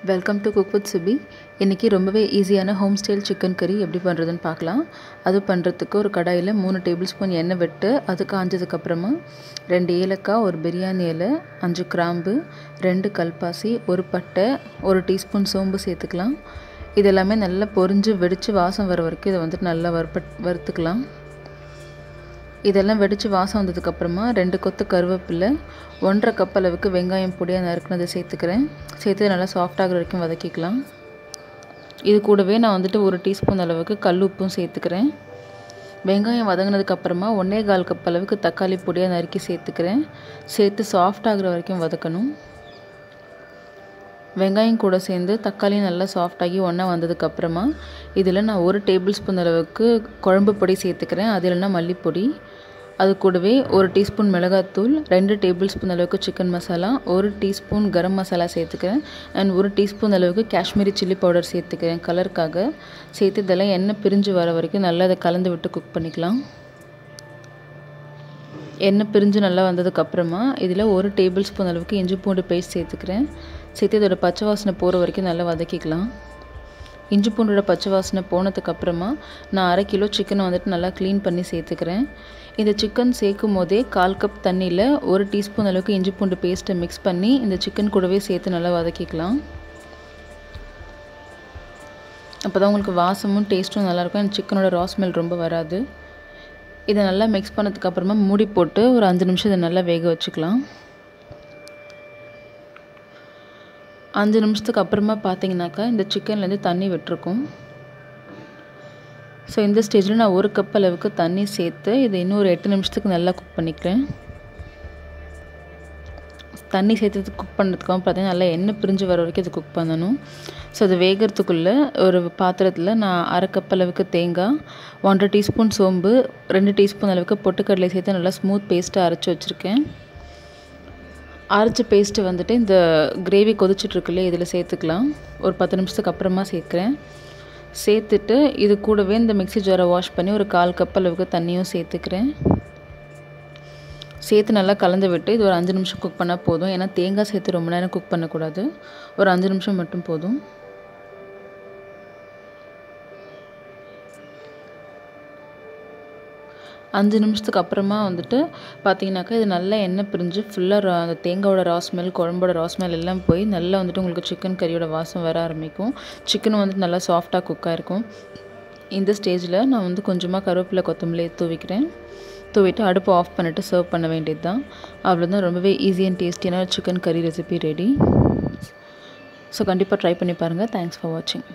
Welcome to cook with சுபி. இன்றைக்கி ரொம்பவே ஈஸியான ஹோம் ஸ்டைல் சிக்கன் கறி எப்படி பண்ணுறதுன்னு பார்க்கலாம். அது பண்ணுறதுக்கு ஒரு கடாயில் 3 டேபிள் ஸ்பூன் எண்ணெய் விட்டு அது காஞ்சதுக்கப்புறமா 2 ஏலக்காய், ஒரு பிரியாணி இலை, 5 கிராம்பு, 2 கல்பாசி, ஒரு பட்டை, 1 டீஸ்பூன் சோம்பு சேர்த்துக்கலாம். இதெல்லாமே நல்லா பொரிஞ்சு வெடித்து வாசம் வர வரைக்கும் இதை வந்துட்டு நல்லா வறுத்துக்கலாம். இதெல்லாம் வெடித்து வாசம் வந்ததுக்கப்புறமா 2 கொத்து கருவேப்பிலை, 1.5 கப் அளவுக்கு வெங்காயம் பொடியாக நறுக்குனதை சேர்த்துக்கிறேன். சேர்த்து நல்லா சாஃப்டாகிற வரைக்கும் வதக்கிக்கலாம். இது கூடவே நான் வந்துட்டு 1 டீஸ்பூன் அளவுக்கு கல் உப்பும் சேர்த்துக்கிறேன். வெங்காயம் வதங்கினதுக்கப்புறமா 1.25 கப் அளவுக்கு தக்காளி பொடியாக நறுக்கி சேர்த்துக்கிறேன். சேர்த்து சாஃப்டாகிற வரைக்கும் வதக்கணும். வெங்காயம் கூட சேர்ந்து தக்காளியும் நல்லா சாஃப்டாகி ஒன்றா வந்ததுக்கப்புறமா இதில் நான் 1 டேபிள் ஸ்பூன் அளவுக்கு குழம்பு பொடி சேர்த்துக்கிறேன். அது இல்லைன்னா மல்லிப்பொடி. அது கூடவே 1 டீஸ்பூன் மிளகாத்தூள், 2 டேபிள் ஸ்பூன் அளவுக்கு சிக்கன் மசாலா, 1 டீஸ்பூன் கரம் மசாலா சேர்த்துக்கிறேன். அண்ட் 1 டீஸ்பூன் அளவுக்கு காஷ்மீரி சில்லி பவுடர் சேர்த்துக்கிறேன் கலருக்காக. சேர்த்து இதெல்லாம் எண்ணெய் பிரிஞ்சு வர வரைக்கும் நல்லா அதை கலந்து விட்டு குக் பண்ணிக்கலாம். எண்ணெய் பிரிஞ்சு நல்லா வந்ததுக்கப்புறமா இதில் 1 டேபிள் ஸ்பூன் அளவுக்கு இஞ்சி பூண்டு பேஸ்ட் சேர்த்துக்கிறேன். சேர்த்து இதோட பச்சை வாசனை போகிற வரைக்கும் நல்லா வதக்கிக்கலாம். இஞ்சி பூண்டோட பச்சை வாசனை போனதுக்கப்புறமா நான் 1/2 கிலோ சிக்கனை வந்துட்டு நல்லா க்ளீன் பண்ணி சேர்த்துக்கிறேன். இந்த சிக்கன் சேர்க்கும் போதே 1/4 கப் தண்ணியில் 1 டீஸ்பூன் அளவுக்கு இஞ்சி பூண்டு பேஸ்ட்டை மிக்ஸ் பண்ணி இந்த சிக்கன் கூடவே சேர்த்து நல்லா வதக்கிக்கலாம். அப்போ தான் உங்களுக்கு வாசமும் டேஸ்ட்டும் நல்லாயிருக்கும். அந்த சிக்கனோட ரா ஸ்மெல் ரொம்ப வராது. இதை நல்லா மிக்ஸ் பண்ணதுக்கப்புறமா மூடி போட்டு ஒரு 5 நிமிஷம் இதை நல்லா வேக வச்சுக்கலாம். 5 நிமிஷத்துக்கு அப்புறமா பார்த்தீங்கன்னாக்கா இந்த சிக்கன்லேருந்து தண்ணி விட்டுருக்கும். ஸோ இந்த ஸ்டேஜில் நான் 1 கப் அளவுக்கு தண்ணி சேர்த்து இதை இன்னும் ஒரு 8 நிமிஷத்துக்கு நல்லா குக் பண்ணிக்கிறேன். தண்ணி சேர்த்து குக் பண்ணுறதுக்காக பார்த்தீங்கன்னா நல்லா எண்ணெய் பிரிஞ்சு வர வரைக்கும் இது குக் பண்ணணும். ஸோ அது வேகிறதுக்குள்ளே ஒரு பாத்திரத்தில் நான் 1/2 கப் அளவுக்கு தேங்காய், 1.5 டீஸ்பூன் சோம்பு, 2 டீஸ்பூன் அளவுக்கு பொட்டுக்கடலை சேர்த்து நல்லா ஸ்மூத் பேஸ்ட்டாக அரைச்சி வச்சுருக்கேன். அரைச்ச பேஸ்ட்டு வந்துட்டு இந்த கிரேவி கொதிச்சிட்ருக்குல்லையே இதில் சேர்த்துக்கலாம். ஒரு 10 நிமிஷத்துக்கு அப்புறமா சேர்க்குறேன். சேர்த்துட்டு இது கூடவே இந்த மிக்ஸி ஜாரை வாஷ் பண்ணி ஒரு 1/4 கப் அளவுக்கு தண்ணியும் சேர்த்துக்கிறேன். சேர்த்து நல்லா கலந்து விட்டு இது ஒரு 5 நிமிஷம் குக் பண்ணால் போதும். ஏன்னா தேங்காய் சேர்த்து ரொம்ப நேரம் குக் பண்ணக்கூடாது. ஒரு 5 நிமிஷம் மட்டும் போதும். அஞ்சு நிமிஷத்துக்கு அப்புறமா வந்துட்டு பார்த்தீங்கன்னாக்கா இது நல்லா எண்ணெய் பிரிஞ்சு ஃபுல்லாக அந்த தேங்காயோட ரா ஸ்மெல், குழம்போட ரா ஸ்மெல் எல்லாம் போய் நல்லா வந்துட்டு உங்களுக்கு சிக்கன் கறியோட வாசம் வர ஆரம்பிக்கும். சிக்கன் வந்துட்டு நல்லா சாஃப்டாக குக்காக இருக்கும். இந்த ஸ்டேஜில் நான் வந்து கொஞ்சமாக கருவேப்பிலை, கொத்தமல்லி தூவிட்டு அடுப்பை ஆஃப் பண்ணிவிட்டு சர்வ் பண்ண வேண்டியது தான். அவ்வளோதான். ரொம்பவே ஈஸி அண்ட் டேஸ்டியான சிக்கன் கறி ரெசிபி ரெடி. ஸோ கண்டிப்பாக ட்ரை பண்ணி பாருங்கள். தேங்க்ஸ் ஃபார் வாட்சிங்.